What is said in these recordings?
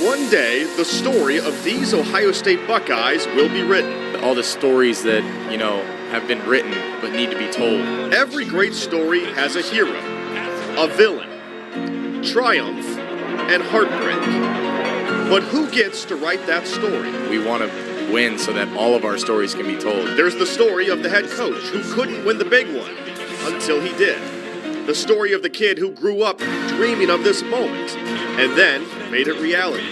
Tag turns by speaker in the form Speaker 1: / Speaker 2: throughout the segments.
Speaker 1: One day, the story of these Ohio State Buckeyes will be written.
Speaker 2: All the stories that, have been written but need to be told.
Speaker 1: Every great story has a hero, a villain, triumph, and heartbreak. But who gets to write that story?
Speaker 2: We want to win so that all of our stories can be told.
Speaker 1: There's the story of the head coach who couldn't win the big one until he did. The story of the kid who grew up dreaming of this moment and then made it reality.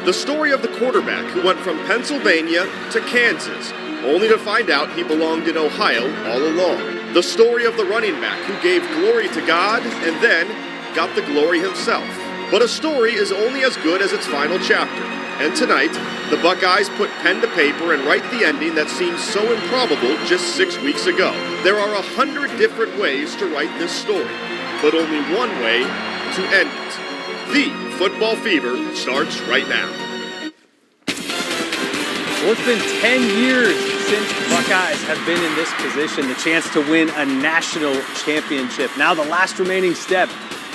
Speaker 1: The story of the quarterback who went from Pennsylvania to Kansas, only to find out he belonged in Ohio all along. The story of the running back who gave glory to God and then got the glory himself. But a story is only as good as its final chapter. And tonight, the Buckeyes put pen to paper and write the ending that seemed so improbable just 6 weeks ago. There are 100 different ways to write this story, but only one way to end it. The football fever starts right now.
Speaker 3: Well, it's been 10 years since the Buckeyes have been in this position, the chance to win a national championship. Now the last remaining step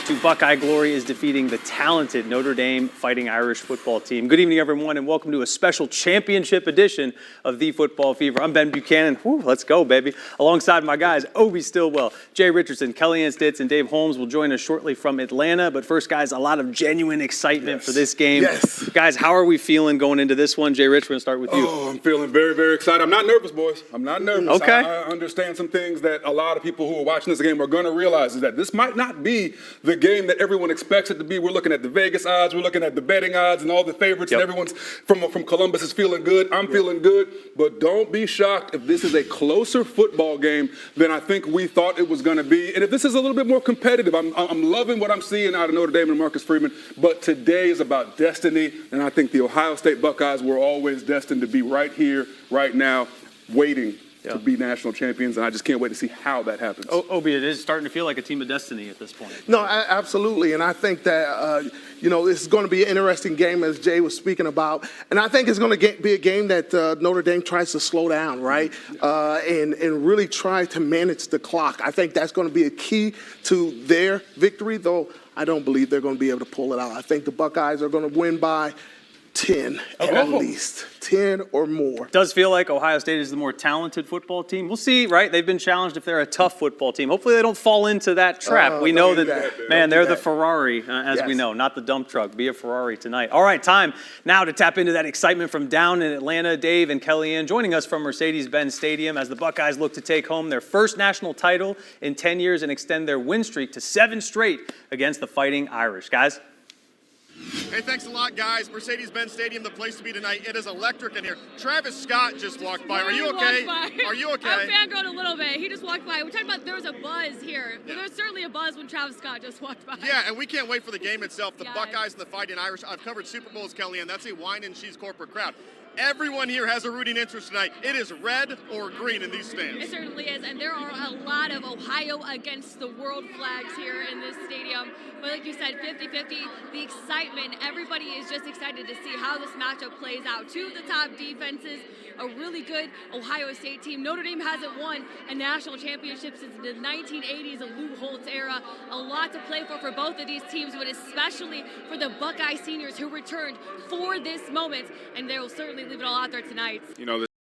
Speaker 3: to Buckeye glory is defeating the talented Notre Dame Fighting Irish football team. Good evening, everyone, and welcome to a special championship edition of The Football Fever. I'm Ben Buchanan. Whew, let's go, baby. Alongside my guys, Obi Stillwell, Jay Richardson, Kellyanne Stitz, and Dave Holmes will join us shortly from Atlanta. But first, guys, a lot of genuine excitement for this game.
Speaker 4: Yes.
Speaker 3: Guys, how are we feeling going into this one? Jay Rich, we're going to start with you.
Speaker 4: Oh, I'm feeling very, very excited. I'm not nervous, boys. I'm not nervous.
Speaker 3: Okay.
Speaker 4: I understand some things that a lot of people who are watching this game are going to realize is that this might not be the game that everyone expects it to be. We're looking at the Vegas odds. We're looking at the betting odds and all the favorites.
Speaker 3: Yep.
Speaker 4: And everyone's from Columbus is feeling good. I'm feeling good. But don't be shocked if this is a closer football game than I think we thought it was going to be. And if this is a little bit more competitive, I'm loving what I'm seeing out of Notre Dame and Marcus Freeman. But today is about destiny. And I think the Ohio State Buckeyes were always destined to be right here, right now, waiting to be national champions, and I just can't wait to see how that happens.
Speaker 3: Obi, it is starting to feel like a team of destiny at this point.
Speaker 5: No, absolutely, and I think that, this is going to be an interesting game, as Jay was speaking about, and I think it's going to be a game that Notre Dame tries to slow down, right, and really try to manage the clock. I think that's going to be a key to their victory, though I don't believe they're going to be able to pull it out. I think the Buckeyes are going to win by 10 at least, 10 or more.
Speaker 3: Does feel like Ohio State is the more talented football team. We'll see, right? They've been challenged if they're a tough football team. Hopefully they don't fall into that trap. We know that, man, they're the Ferrari, as we know, not the dump truck. Be a Ferrari tonight. All right, time now to tap into that excitement from down in Atlanta. Dave and Kellyanne joining us from Mercedes-Benz Stadium as the Buckeyes look to take home their first national title in 10 years and extend their win streak to 7 straight against the Fighting Irish. Guys?
Speaker 1: Hey, thanks a lot, guys. Mercedes-Benz Stadium, the place to be tonight. It is electric in here. Travis Scott just walked by. Are you okay? Are you okay?
Speaker 6: I'm fangirled a little bit. He just walked by. We're talking about there was a buzz here. Well, there's certainly a buzz when Travis Scott just walked by.
Speaker 1: Yeah, and we can't wait for the game itself. The Buckeyes and the Fighting Irish. I've covered Super Bowls, Kellyanne. That's a wine and cheese corporate crowd. Everyone here has a rooting interest tonight. It is red or green in these stands.
Speaker 6: It certainly is, and there are a lot of Ohio against the world flags here in this stadium. But like you said, 50-50, the excitement, everybody is just excited to see how this matchup plays out. Two of the top defenses, a really good Ohio State team. Notre Dame hasn't won a national championship since the 1980s, a Lou Holtz era. A lot to play for both of these teams, but especially for the Buckeye seniors who returned for this moment, and they will certainly leave it all out there tonight.
Speaker 4: You know,